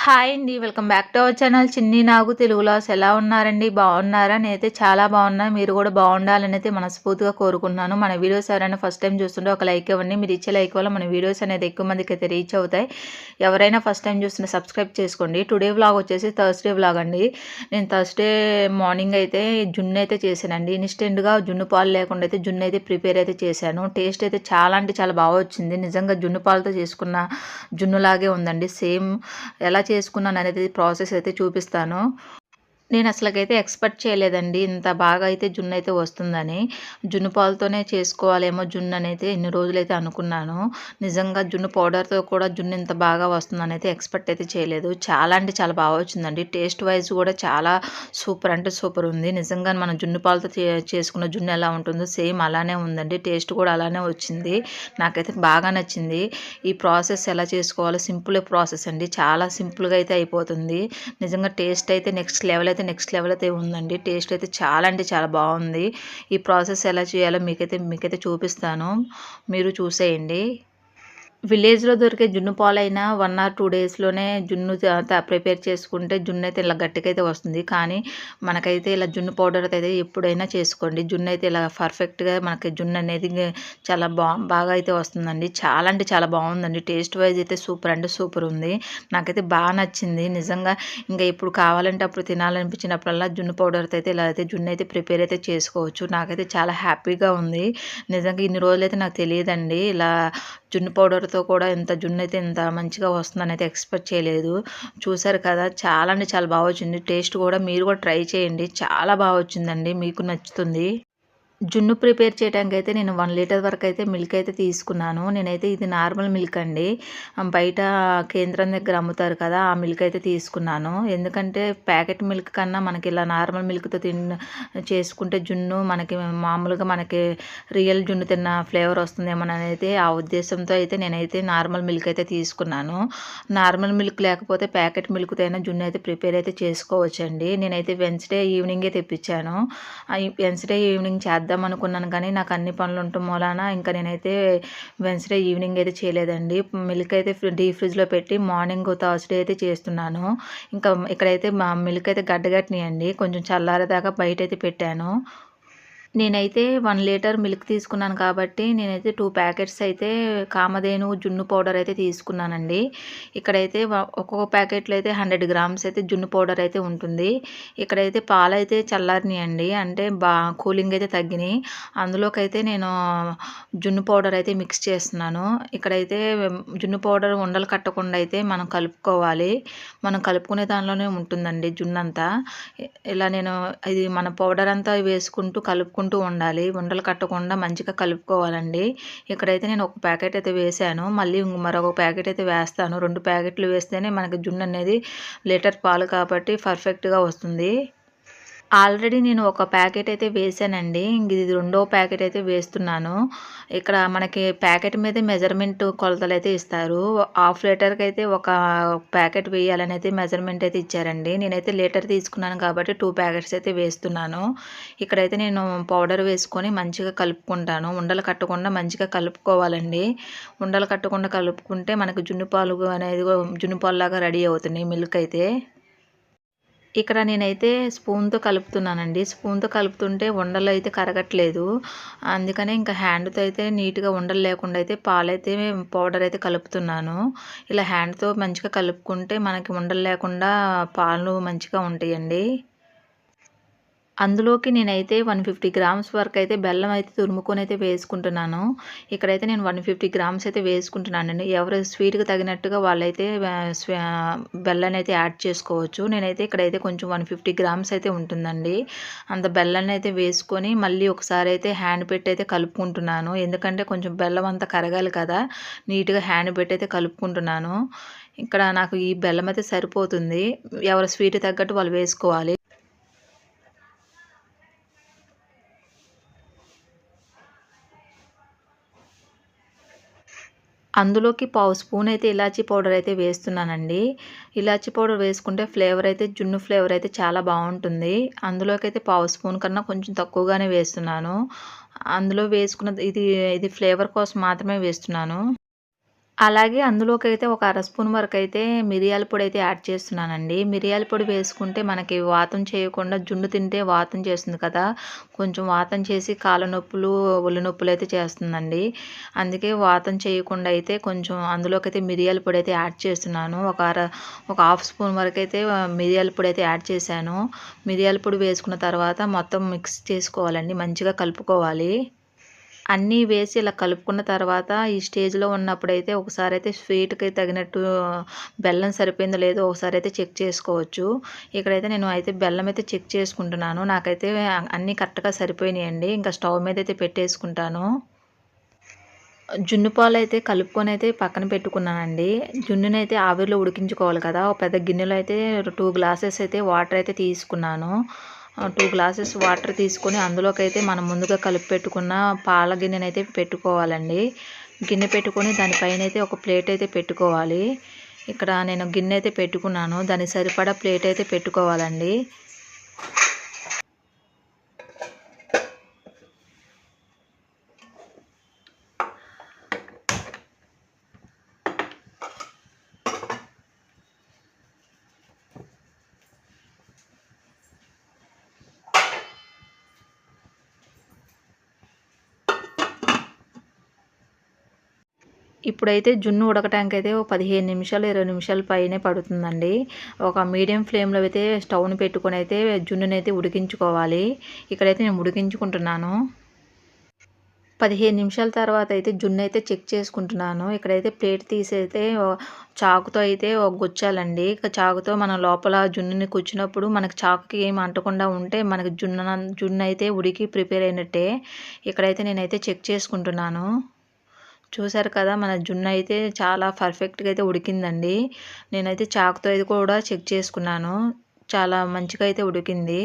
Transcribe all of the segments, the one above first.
Hi అండి. Welcome back to our channel చిన్ని నాగు Telugu loss. ఎలా ఉన్నారండి? బాగున్నారా? నేనైతే చాలా బాగున్నా. మీరు కూడా బాగుండాలని అయితే మనస్ఫూర్తిగా కోరుకుంటున్నాను. మన వీడియోస్ ఎవరైనా ఫస్ట్ టైం చూస్తుంటే ఒక లైక్ ఇవ్వండి. మీరు ఇచ్చే లైక్ వల్ల మన వీడియోస్ అనేది ఎక్కువ మందికి అయితే రీచ్ అవుతాయి. ఎవరైనా ఫస్ట్ టైం చూస్తుంటే సబ్స్క్రైబ్ చేసుకోండి. టుడే వ్లాగ్ వచ్చేసి థర్స్డే వ్లాగ్ అండి. నేను థర్స్డే మార్నింగ్ అయితే జున్ను అయితే చేశానండి. ఇన్స్టెంట్గా జున్ను పాలు లేకుండా అయితే జున్ను అయితే ప్రిపేర్ అయితే చేశాను. టేస్ట్ అయితే చాలా అంటే చాలా బాగా వచ్చింది. నిజంగా జున్ను పాలతో చేసుకున్న జున్నులాగే ఉందండి. సేమ్ ఎలా చేసుకున్నాను అనేది ప్రాసెస్ అయితే చూపిస్తాను. నేను అసలకైతే ఎక్స్‌పెక్ట్ చేయలేదండి. ఇంత బాగా అయితే జున్నయితే వస్తుందని. జున్ను పాలతోనే చేసుకోవాలేమో జున్ననైతే ఇన్ని రోజులైతే అనుకున్నాను. నిజంగా జున్ను పౌడర్‌తో కూడా జున్ను ఇంత బాగా వస్తుందనైతే ఎక్స్‌పెక్ట్ అయితే చేయలేదు. చాలా అంటే చాలా బాగా వచ్చిందండి. టేస్ట్ వైస్ కూడా చాలా సూపర్ అంటే సూపర్ ఉంది. నిజంగా మనం జున్ను పాలతో చేసుకున్న జున్ను ఎలా ఉంటుందో సేమ్ అలానే ఉందండి. టేస్ట్ కూడా అలానే వచ్చింది. నాకైతే బాగా నచ్చింది. ఈ ప్రాసెస్ ఎలా చేసుకోవాలో సింపుల్ ప్రాసెస్ అండి. చాలా సింపుల్‌గా అయితే అయిపోతుంది. నిజంగా టేస్ట్ అయితే నెక్స్ట్ లెవెల్ అయితే ఉందండి. టేస్ట్ అయితే చాలా అంటే చాలా బాగుంది. ఈ ప్రాసెస్ ఎలా చేయాలో మీకైతే చూపిస్తాను. మీరు చూసేయండి. విలేజ్‌లో దొరికే జున్ను పాలైనా 1 ఆర్ 2 డేస్‌లోనే జున్ను ప్రిపేర్ చేసుకుంటే జున్నయితే ఇలా గట్టిగైతే వస్తుంది. కానీ మనకైతే ఇలా జున్ను పౌడర్ అయితే ఎప్పుడైనా చేసుకోండి. జున్నయితే ఇలా పర్ఫెక్ట్‌గా మనకి జున్ననేది చాలా బాగా అయితే వస్తుందండి. చాలా అంటే చాలా బాగుందండి. టేస్ట్ వైజ్ అయితే సూపర్ అంటే సూపర్ ఉంది. నాకైతే నచ్చింది. నిజంగా ఇంకా ఎప్పుడు కావాలంటే అప్పుడు తినాలనిపించినప్పుడల్లా జున్ను పౌడర్‌తో అయితే ఇలా అయితే జున్నయితే ప్రిపేర్ అయితే చేసుకోవచ్చు. నాకైతే చాలా హ్యాపీగా ఉంది. నిజంగా ఇన్ని రోజులైతే నాకు తెలియదండి. ఇలా జున్ను పౌడర్‌తో కూడా జున్నయితే ఇంత మంచిగా వస్తుందనైతే ఎక్స్‌పెక్ట్ చేయలేదు. చూసారు కదా! చాలా అంటే చాలా వచ్చింది. టేస్ట్ కూడా మీరు కూడా ట్రై చేయండి. చాలా వచ్చిందండి. మీకు నచ్చుతుంది. జున్ను ప్రిపేర్ చేయడానికైతే నేను 1 లీటర్ వరకైతే మిల్క్ అయితే తీసుకున్నాను. నేనైతే ఇది నార్మల్ మిల్క్ అండి. బయట కేంద్రం దగ్గర అమ్ముతారు కదా! ఆ మిల్క్ అయితే తీసుకున్నాను. ఎందుకంటే ప్యాకెట్ మిల్క్ కన్నా మనకి ఇలా నార్మల్ మిల్క్‌తో చేసుకుంటే జున్ను మనకి రియల్ జున్ను తిన్న ఫ్లేవర్ వస్తుందేమోననైతే ఆ ఉద్దేశంతో అయితే నేనైతే నార్మల్ మిల్క్ అయితే తీసుకున్నాను. నార్మల్ మిల్క్ లేకపోతే ప్యాకెట్ మిల్క్‌తో అయినా జున్ను అయితే ప్రిపేర్ అయితే చేసుకోవచ్చండి. నేనైతే వెన్స్‌డే ఈవినింగే తెప్పించాను. వెన్స్‌డే ఈవినింగ్ చేద్దాం అనుకున్నాను కానీ నాకు అన్ని పనులు ఉండటం మూలాన ఇంకా నేనైతే వెన్స్‌డే ఈవినింగ్ అయితే చేయలేదండి. మిల్క్ అయితే డీప్ ఫ్రిడ్జ్‌లో పెట్టి మార్నింగ్ థర్స్‌డే అయితే చేస్తున్నాను. ఇంకా ఇక్కడైతే మా మిల్క్ అయితే గడ్డగట్టినాయండి. కొంచెం చల్లారేదాకా బయటైతే పెట్టాను. నేనైతే 1 లీటర్ మిల్క్ తీసుకున్నాను కాబట్టి నేనైతే 2 ప్యాకెట్స్ అయితే కామధేను జున్ను పౌడర్ అయితే తీసుకున్నానండి. ఇక్కడైతే ఒక్కొక్క ప్యాకెట్‌లో అయితే 100 గ్రామ్స్ అయితే జున్ను పౌడర్ అయితే ఉంటుంది. ఇక్కడైతే పాలైతే చల్లారినాయండి. అంటే కూలింగ్ అయితే తగ్గినాయి. అందులోకైతే నేను జున్ను పౌడర్ అయితే మిక్స్ చేస్తున్నాను. ఇక్కడైతే జున్ను పౌడర్ ఉండలు కట్టకుండా అయితే మనం కలుపుకోవాలి. మనం కలుపుకునే దానిలోనే ఉంటుందండి జున్నంతా. ఇలా నేను ఇది మన పౌడర్ అంతా వేసుకుంటూ కలుపుకుంటూ ఉండాలి. ఉండలు కట్టకుండా మంచిగా కలుపుకోవాలండి. ఇక్కడైతే నేను ఒక ప్యాకెట్ అయితే వేశాను. మళ్ళీ మరొక ప్యాకెట్ అయితే వేస్తాను. 2 ప్యాకెట్లు వేస్తేనే మనకి జున్ను అనేది లీటర్ పాలు కాబట్టి పర్ఫెక్ట్‌గా వస్తుంది. ఆల్రెడీ నేను ఒక ప్యాకెట్ అయితే వేసానండి. ఇది రెండో ప్యాకెట్ అయితే వేస్తున్నాను. ఇక్కడ మనకి ప్యాకెట్ మీదే మెజర్‌మెంట్ కొలతలైతే ఇస్తారు. హాఫ్ లీటర్‌కైతే ఒక ప్యాకెట్ వేయాలని అయితే మెజర్‌మెంట్ అయితే ఇచ్చారండి. నేనైతే లీటర్ తీసుకున్నాను కాబట్టి 2 ప్యాకెట్స్ అయితే వేస్తున్నాను. ఇక్కడైతే నేను పౌడర్ వేసుకొని మంచిగా కలుపుకుంటాను. ఉండలు కట్టకుండా మంచిగా కలుపుకోవాలండి. ఉండలు కట్టకుండా కలుపుకుంటే మనకు జున్ను పాలులాగా రెడీ అవుతున్నాయి మిల్క్ అయితే. ఇక్కడ నేనైతే స్పూన్‌తో కలుపుతున్నానండి. స్పూన్‌తో కలుపుతుంటే ఉండలైతే కరగట్లేదు. అందుకనే ఇంకా హ్యాండ్‌తో అయితే నీట్‌గా ఉండలు లేకుండా అయితే పాలైతే పౌడర్ అయితే కలుపుతున్నాను. ఇలా హ్యాండ్‌తో మంచిగా కలుపుకుంటే మనకి ఉండలు లేకుండా పాలు మంచిగా ఉంటాయండి. అందులోకి నేనైతే 150 గ్రామ్స్ వరకైతే బెల్లం అయితే తురుముకొనైతే వేసుకుంటున్నాను. ఇక్కడైతే నేను 150 గ్రామ్స్ అయితే వేసుకుంటున్నానండి. ఎవరు స్వీట్‌కి తగినట్టుగా వాళ్ళైతే బెల్లాన్నయితే యాడ్ చేసుకోవచ్చు. నేనైతే ఇక్కడైతే కొంచెం 150 గ్రామ్స్ అయితే ఉంటుందండి. అంత బెల్లాన్నయితే వేసుకొని మళ్ళీ ఒకసారి అయితే హ్యాండ్ పెట్టి అయితే కలుపుకుంటున్నాను. ఎందుకంటే కొంచెం బెల్లం అంతా కరగాలి కదా! నీట్‌గా హ్యాండ్ పెట్టి అయితే కలుపుకుంటున్నాను. ఇక్కడ నాకు ఈ బెల్లం అయితే సరిపోతుంది. ఎవరి స్వీట్‌కి తగ్గట్టు వాళ్ళు వేసుకోవాలి. అందులోకి పావు స్పూన్ అయితే ఇలాచీ పౌడర్ అయితే వేస్తున్నానండి. ఇలాచీ పౌడర్ వేసుకుంటే ఫ్లేవర్ అయితే జున్ను ఫ్లేవర్ అయితే చాలా బాగుంటుంది. అందులోకైతే పావు స్పూన్ కన్నా కొంచెం తక్కువగానే వేస్తున్నాను. అందులో వేసుకున్న ఇది ఫ్లేవర్ కోసం మాత్రమే వేస్తున్నాను. అలాగే అందులోకైతే ఒక అర స్పూన్ వరకైతే మిరియాల పొడైతే యాడ్ చేస్తున్నానండి. మిరియాల పొడి వేసుకుంటే మనకి వాతం చేయకుండా జున్ను తింటే వాతం చేస్తుంది కదా! కొంచెం వాతం చేసి కాళ్ళ నొప్పులు, ఒళ్ళు నొప్పులైతే చేస్తుందండి. అందుకే వాతం చేయకుండా అయితే కొంచెం అందులోకైతే మిరియాల పొడైతే యాడ్ చేస్తున్నాను. ఒక హాఫ్ స్పూన్ వరకైతే మిరియాల పొడైతే యాడ్ చేశాను. మిరియాల పొడి వేసుకున్న తర్వాత మొత్తం మిక్స్ చేసుకోవాలండి. మంచిగా కలుపుకోవాలి. అన్నీ వేసి ఇలా కలుపుకున్న తర్వాత ఈ స్టేజ్‌లో ఉన్నప్పుడైతే ఒకసారైతే స్వీట్‌కి తగినట్టు బెల్లం సరిపోయిందో లేదో ఒకసారైతే చెక్ చేసుకోవచ్చు. ఇక్కడైతే నేను అయితే బెల్లం అయితే చెక్ చేసుకుంటున్నాను. నాకైతే అన్నీ కరెక్ట్‌గా సరిపోయినాయండి. ఇంకా స్టవ్ మీదైతే పెట్టేసుకుంటాను. జున్ను పాలైతే కలుపుకొనైతే పక్కన పెట్టుకున్నానండి. జున్నునైతే ఆవిరిలో ఉడికించుకోవాలి కదా! ఒక పెద్ద గిన్నెలో అయితే 2 గ్లాసెస్ అయితే వాటర్ అయితే తీసుకున్నాను. 2 గ్లాసెస్ వాటర్ తీసుకొని అందులోకైతే మనం ముందుగా కలిపి పెట్టుకున్న పాల గిన్నెనైతే పెట్టుకోవాలండి. గిన్నె పెట్టుకొని దానిపైనైతే ఒక ప్లేట్ అయితే పెట్టుకోవాలి. ఇక్కడ నేను గిన్నె అయితే పెట్టుకున్నాను. దానికి సరిపడా ప్లేట్ అయితే పెట్టుకోవాలండి. ఇప్పుడైతే జున్ను ఉడకటానికైతే ఓ 15 నిమిషాలు, 20 నిమిషాల పైనే పడుతుందండి. ఒక మీడియం ఫ్లేమ్‌లో అయితే స్టవ్‌ని పెట్టుకొనైతే జున్నునైతే ఉడికించుకోవాలి. ఇక్కడైతే నేను ఉడికించుకుంటున్నాను. 15 నిమిషాల తర్వాత అయితే జున్నయితే చెక్ చేసుకుంటున్నాను. ఇక్కడైతే ప్లేట్ తీసైతే చాకుతో అయితే గుచ్చాలండి. ఇక చాకుతో మనం లోపల జున్నుని గుచ్చినప్పుడు మనకు చాకుకి ఏమి అంటకుండా ఉంటే మనకి జున్నయితే ఉడికి ప్రిపేర్ అయినట్టే. ఇక్కడైతే నేనైతే చెక్ చేసుకుంటున్నాను. చూసారు కదా! మన జున్నయితే చాలా పర్ఫెక్ట్‌గా అయితే ఉడికిందండి. నేనైతే చాకుతో అయితే కూడా చెక్ చేసుకున్నాను. చాలా మంచిగా అయితే ఉడికింది.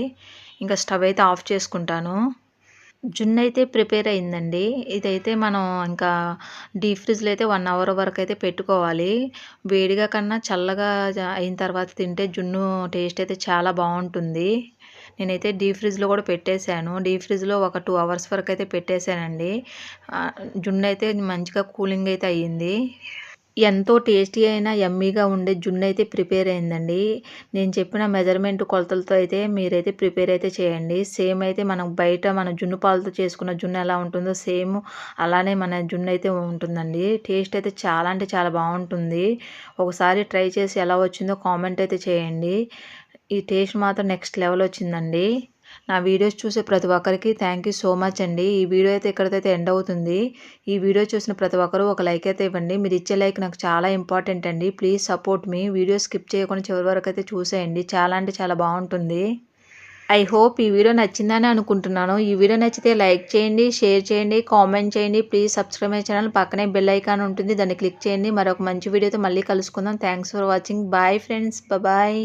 ఇంకా స్టవ్ అయితే ఆఫ్ చేసుకుంటాను. జున్నయితే ప్రిపేర్ అయిందండి. ఇదైతే మనం ఇంకా డీప్ ఫ్రిడ్జ్‌లో అయితే 1 అవర్ వరకైతే పెట్టుకోవాలి. వేడిగా కన్నా చల్లగా అయిన తర్వాత తింటే జున్ను టేస్ట్ అయితే చాలా బావుంటుంది. నేనైతే డీప్ ఫ్రిడ్జ్‌లో కూడా పెట్టేసాను. డీప్ ఫ్రిడ్జ్‌లో ఒక 2 అవర్స్ వరకైతే పెట్టేసానండి. జున్నయితే మంచిగా కూలింగ్ అయితే అయ్యింది. ఎంతో టేస్టీ అయిన యమ్మీగా ఉండే జున్నయితే ప్రిపేర్ అయిందండి. నేను చెప్పిన మెజర్‌మెంట్ కొలతలతో అయితే మీరైతే ప్రిపేర్ అయితే చేయండి. సేమ్ అయితే మనం బయట మన జున్ను పాలతో చేసుకున్న జున్ను ఎలా ఉంటుందో సేమ్ అలానే మన జున్నయితే ఉంటుందండి. టేస్ట్ అయితే చాలా అంటే చాలా బావుంటుంది. ఒకసారి ట్రై చేసి ఎలా వచ్చిందో కామెంట్ అయితే చేయండి. ఈ టేస్ట్ మాత్రం నెక్స్ట్ లెవెల్ వచ్చిందండి. నా వీడియోస్ చూసే ప్రతి ఒక్కరికి థ్యాంక్ యూ సో మచ్ అండి. ఈ వీడియో అయితే ఇక్కడితో ఎండ్ అవుతుంది. ఈ వీడియో చూసిన ప్రతి ఒక్కరు ఒక లైక్ అయితే ఇవ్వండి. మీరు ఇచ్చే లైక్ నాకు చాలా ఇంపార్టెంట్ అండి. Please support me. Video skip చేయకుండా చివరి వరకు అయితే చూసేయండి. చాలా అంటే చాలా బావుంటుంది. ఐ హోప్ ఈ వీడియో నచ్చిందని అనుకుంటున్నాను. ఈ వీడియో నచ్చితే లైక్ చేయండి, షేర్ చేయండి, కామెంట్ చేయండి. Please subscribe my channel. పక్కనే బెల్ ఐకాన్ ఉంటుంది. దాన్ని క్లిక్ చేయండి. మరొక మంచి వీడియోతో మళ్ళీ కలుసుకుందాం. Thanks for watching. Bye friends. Bye.